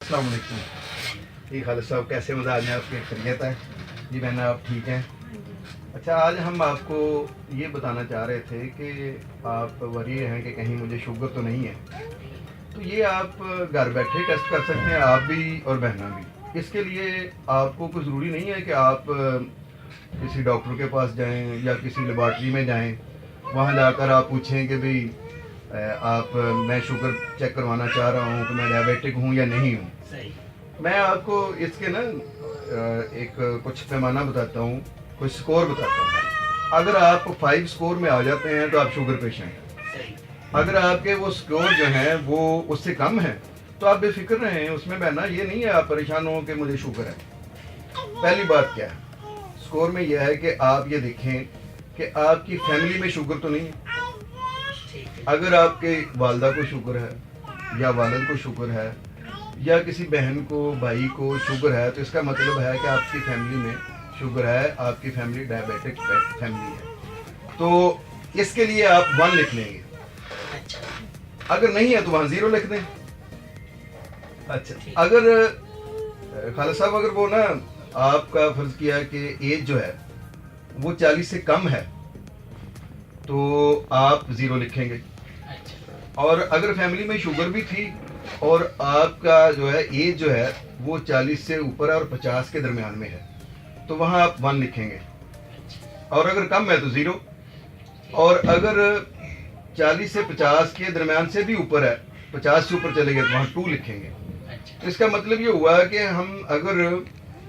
अस्सलाम वालेकुम जी। खालिद साहब कैसे मिजाज हैं आपके? खैरियत है जी? बहना आप ठीक हैं? अच्छा, आज हम आपको ये बताना चाह रहे थे कि आप वरी हैं कि कहीं मुझे शुगर तो नहीं है। तो ये आप घर बैठे टेस्ट कर सकते हैं, आप भी और बहना भी। इसके लिए आपको कोई ज़रूरी नहीं है कि आप किसी डॉक्टर के पास जाएं या किसी लेबॉर्ट्री में जाएं, वहाँ जाकर आप पूछें कि भाई आप मैं शुगर चेक करवाना चाह रहा हूँ कि मैं डायबिटिक हूँ या नहीं हूँ। सही। मैं आपको इसके ना एक कुछ पैमाना बताता हूँ, कुछ स्कोर बताता हूँ। अगर आप 5 स्कोर में आ जाते हैं तो आप शुगर पेशेंट हैं। सही। अगर आपके वो स्कोर जो हैं वो उससे कम है तो आप बेफिक्र रहें, उसमें बहना ये नहीं है आप परेशान हो कि मुझे शुगर है। पहली बात क्या है, स्कोर में यह है कि आप ये देखें कि आपकी फैमिली में शुगर तो नहीं है। ठीक है। अगर आपके वालदा को शुगर है या वालिद को शुगर है या किसी बहन को भाई को शुगर है तो इसका मतलब है कि आपकी फैमिली में शुगर है, आपकी फैमिली डायबिटिक फैमिली है। तो इसके लिए आप 1 लिख लेंगे। अच्छा। अगर नहीं है तो वहाँ 0 लिख दें। अच्छा, ठीक। अगर खालिद साहब अगर वो ना आपका फर्ज किया कि एज जो है वो 40 से कम है तो आप 0 लिखेंगे। अच्छा। और अगर फैमिली में शुगर भी थी और आपका जो है एज जो है वो 40 से ऊपर है और 50 के दरमियान में है तो वहाँ आप 1 लिखेंगे। और अगर कम है तो 0। और अगर 40 से 50 के दरमियान से भी ऊपर है, 50 से ऊपर चले गए तो वहाँ 2 लिखेंगे। अच्छा। तो इसका मतलब ये हुआ कि हम अगर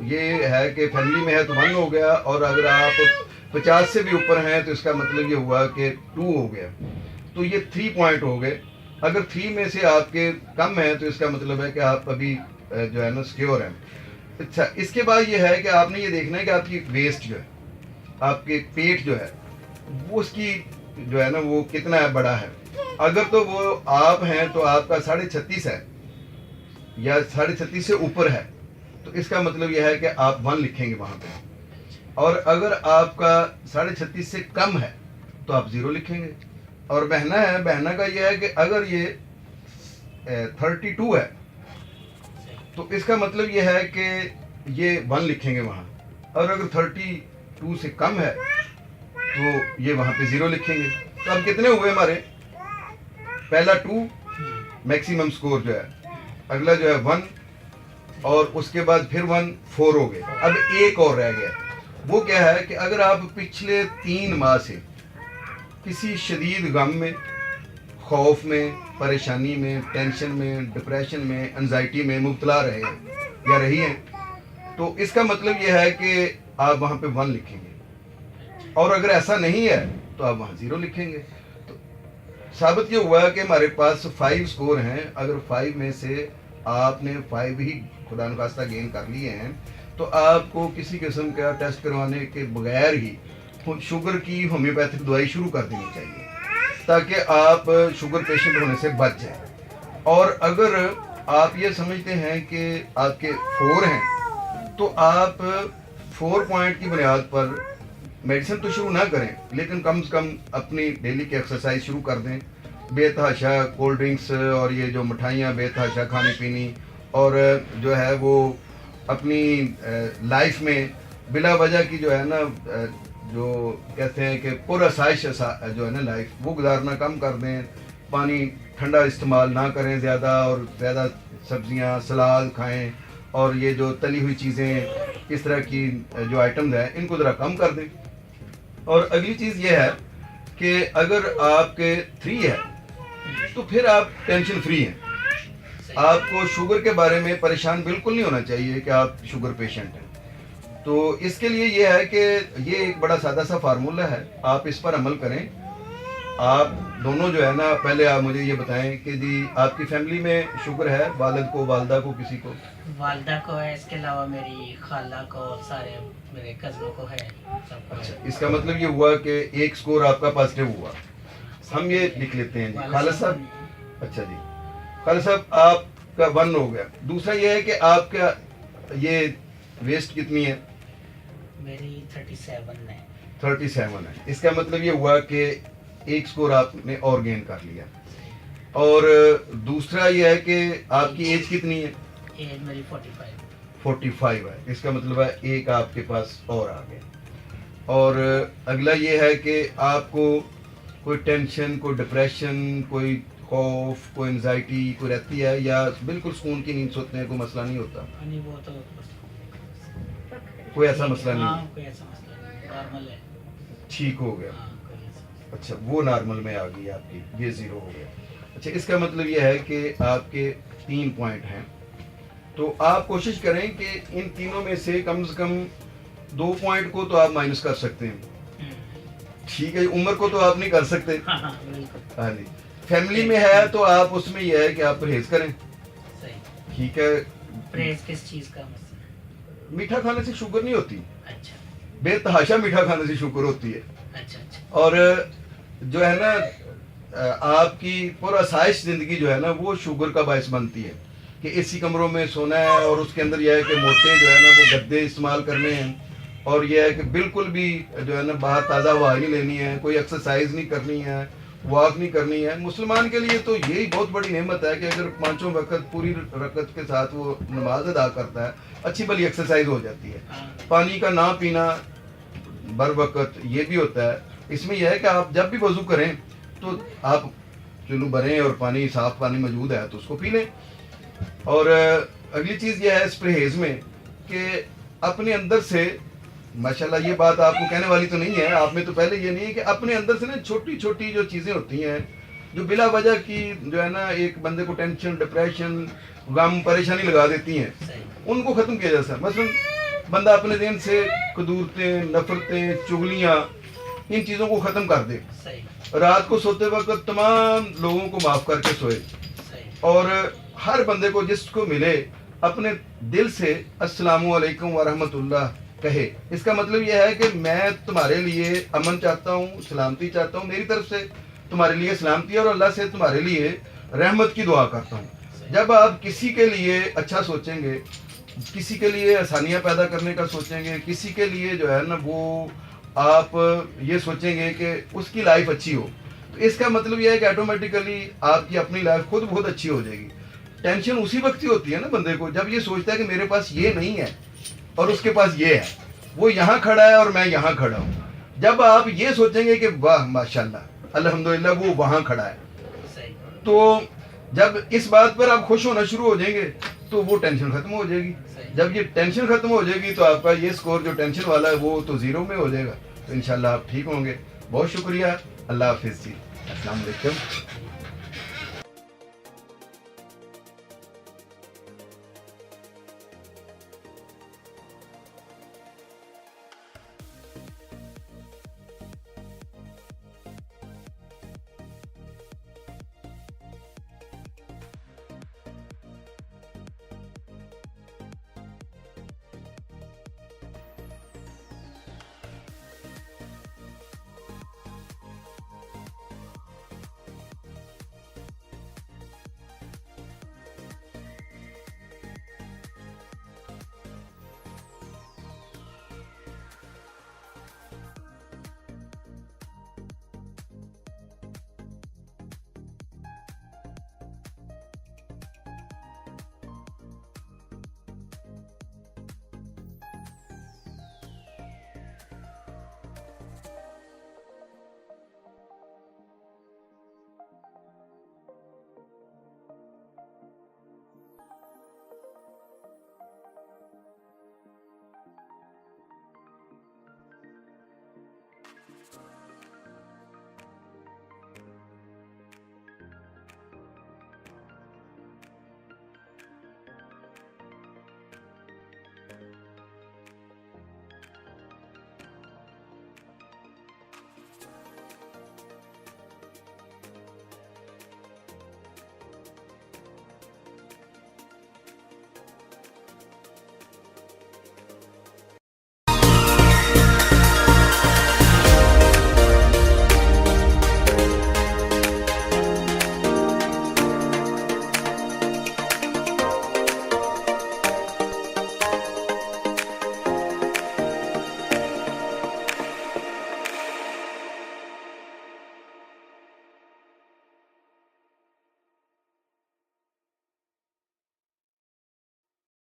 ये है कि फैमिली में है तो 1 हो गया, और अगर आप 50 से भी ऊपर हैं तो इसका मतलब ये हुआ कि 2 हो गया। तो ये 3 पॉइंट हो गए। अगर 3 में से आपके कम है तो इसका मतलब है कि आप अभी जो है ना सिक्योर हैं। अच्छा, इसके बाद ये है कि आपने ये देखना है कि आपकी वेस्ट जो है, आपके पेट जो है वो उसकी जो है ना वो कितना है, बड़ा है। अगर तो वो आप हैं तो आपका 36.5 है या 36.5 से ऊपर है तो इसका मतलब यह है कि आप 1 लिखेंगे वहाँ पे। और अगर आपका 36.5 से कम है तो आप 0 लिखेंगे। और बहना है, बहना का यह है कि अगर ये 32 है तो इसका मतलब यह है कि ये 1 लिखेंगे वहाँ। और अगर 32 से कम है तो ये वहाँ पे 0 लिखेंगे। तो अब कितने हुए हमारे? पहला 2 मैक्सिमम स्कोर जो है, अगला जो है 1, और उसके बाद फिर 1, 4 हो गए। अब एक और रह गया, वो क्या है कि अगर आप पिछले 3 माह से किसी शदीद गम में, खौफ में, परेशानी में, टेंशन में, डिप्रेशन में, एंजाइटी में मुब्तला रहे हैं या रही हैं तो इसका मतलब यह है कि आप वहाँ पे 1 लिखेंगे। और अगर ऐसा नहीं है तो आप वहाँ 0 लिखेंगे। तो साबित ये हुआ है कि हमारे पास 5 स्कोर हैं। अगर 5 में से आपने 5 ही खुदा न खास्ता गेन कर लिए हैं तो आपको किसी किस्म का टेस्ट करवाने के बगैर ही शुगर की होम्योपैथिक दवाई शुरू कर देनी चाहिए ताकि आप शुगर पेशेंट होने से बच जाएं। और अगर आप ये समझते हैं कि आपके 4 हैं तो आप 4 पॉइंट की बुनियाद पर मेडिसिन तो शुरू ना करें, लेकिन कम से कम अपनी डेली की एक्सरसाइज शुरू कर दें। बेतहाशा कोल्ड ड्रिंक्स और ये जो मिठाइयाँ बेतहाशा खानी पीनी, और जो है वो अपनी लाइफ में बिला वजह की जो है ना जो कहते हैं कि पुरआसाइश जो है ना लाइफ, वो गुजारना कम कर दें। पानी ठंडा इस्तेमाल ना करें ज़्यादा, और ज़्यादा सब्जियां सलाद खाएं, और ये जो तली हुई चीज़ें इस तरह की जो आइटम्स हैं इनको ज़रा कम कर दें। और अगली चीज़ ये है कि अगर आपके 3 है तो फिर आप टेंशन फ्री हैं। आपको शुगर के बारे में परेशान बिल्कुल नहीं होना चाहिए कि आप शुगर पेशेंट हैं। तो इसके लिए ये है कि ये एक बड़ा सादा सा फार्मूला है, आप इस पर अमल करें। आप दोनों जो है ना, पहले आप मुझे ये बताएं कि जी आपकी फैमिली में शुगर है, वालिद को, वालदा को, किसी को? वालदा को है, इसके अलावा मेरी खाला को, सारे मेरे कज़नों को है, सबको है। अच्छा, इसका मतलब ये हुआ कि एक स्कोर आपका पॉजिटिव हुआ। हम ये लिख लेते हैं जी खालिद साहब। अच्छा जी खालिद साहब, आपका 1 हो गया। दूसरा ये है कि आपका ये वेस्ट कितनी है? मेरी 37 है। 37 है। इसका मतलब ये हुआ कि एक स्कोर आपने और गेन कर लिया। और दूसरा ये है कि आपकी एज कितनी है? एज मेरी 45। 45 है, इसका मतलब है एक आपके पास और आ गया। और अगला ये है कि आपको कोई टेंशन, कोई डिप्रेशन, कोई खौफ, कोई एंजाइटी कोई रहती है, या बिल्कुल सुकून की नींद सोते हैं, कोई मसला नहीं होता? नहीं वो तो कोई ऐसा मसला हाँ, नहीं, कोई ऐसा मसला नहीं, नॉर्मल है। ठीक हो गया। हाँ, कोई ऐसा अच्छा, वो नॉर्मल में आ गई आपकी, ये ज़ीरो हो गया। अच्छा, इसका मतलब ये है कि आपके 3 पॉइंट हैं, तो आप कोशिश करें कि इन तीनों में से कम 2 पॉइंट को तो आप माइनस कर सकते हैं। ठीक है, उम्र को तो आप नहीं कर सकते। हाँ हाँ बिल्कुल हाँ जी, फैमिली में है तो आप उसमें यह है कि आप परहेज करें। सही। ठीक है, परहेज किस चीज का मसला? मीठा खाने से शुगर नहीं होती, अच्छा बेतहाशा मीठा खाने से शुगर होती है। अच्छा अच्छा। और जो है ना आपकी पूरा आसाइश जिंदगी जो है ना वो शुगर का बायस बनती है कि एसी कमरों में सोना है, और उसके अंदर यह है कि मोटे जो है ना वो गद्दे इस्तेमाल करने हैं, और यह है कि बिल्कुल भी जो है ना बाहर ताज़ा हवा नहीं लेनी है, कोई एक्सरसाइज नहीं करनी है, वॉक नहीं करनी है। मुसलमान के लिए तो यही बहुत बड़ी नेमत है कि अगर 5 वक्त पूरी रकत के साथ वो नमाज अदा करता है, अच्छी भली एक्सरसाइज हो जाती है। हाँ पानी का ना पीना बर वक्त ये भी होता है। इसमें यह है कि आप जब भी वज़ू करें तो आप चुल्लू भरें और पानी, साफ पानी मौजूद है तो उसको पी लें। और अगली चीज़ यह है इस परहेज में कि अपने अंदर से, माशाल्लाह ये बात आपको कहने वाली तो नहीं है, आप में तो पहले ये नहीं है कि अपने अंदर से ना छोटी छोटी जो चीज़ें होती हैं जो बिला वजह की जो है ना एक बंदे को टेंशन, डिप्रेशन, गम, परेशानी लगा देती हैं, सही। उनको ख़त्म किया जा सकता है। मसलन बंदा अपने दिन से कदूरतें, नफरतें, चुगलियाँ, इन चीज़ों को ख़त्म कर दे, सही रात को सोते वक्त तमाम लोगों को माफ़ करके सोए, सही। और हर बंदे को जिसको मिले अपने दिल से अस्सलामु अलैकुम व रहमतुल्लाह कहे। इसका मतलब यह है कि मैं तुम्हारे लिए अमन चाहता हूँ, सलामती चाहता हूँ, मेरी तरफ से तुम्हारे लिए सलामती है, और अल्लाह से तुम्हारे लिए रहमत की दुआ करता हूँ। जब आप किसी के लिए अच्छा सोचेंगे, किसी के लिए आसानियाँ पैदा करने का सोचेंगे, किसी के लिए जो है ना वो आप ये सोचेंगे कि उसकी लाइफ अच्छी हो, तो इसका मतलब यह है कि ऑटोमेटिकली आपकी अपनी लाइफ खुद बहुत अच्छी हो जाएगी। टेंशन उसी वक्त ही होती है ना बंदे को, जब ये सोचता है कि मेरे पास ये नहीं है और उसके पास ये है, वो यहाँ खड़ा है और मैं यहाँ खड़ा हूँ। जब आप ये सोचेंगे कि वाह माशाल्लाह अल्हम्दुलिल्लाह वो वहाँ खड़ा है, सही। तो जब इस बात पर आप खुश होना शुरू हो जाएंगे तो वो टेंशन खत्म हो जाएगी। जब ये टेंशन खत्म हो जाएगी तो आपका ये स्कोर जो टेंशन वाला है वो तो ज़ीरो में हो जाएगा, तो इंशाल्लाह आप ठीक होंगे। बहुत शुक्रिया, अल्लाह हाफिज़ जी, अस्सलाम वालेकुम।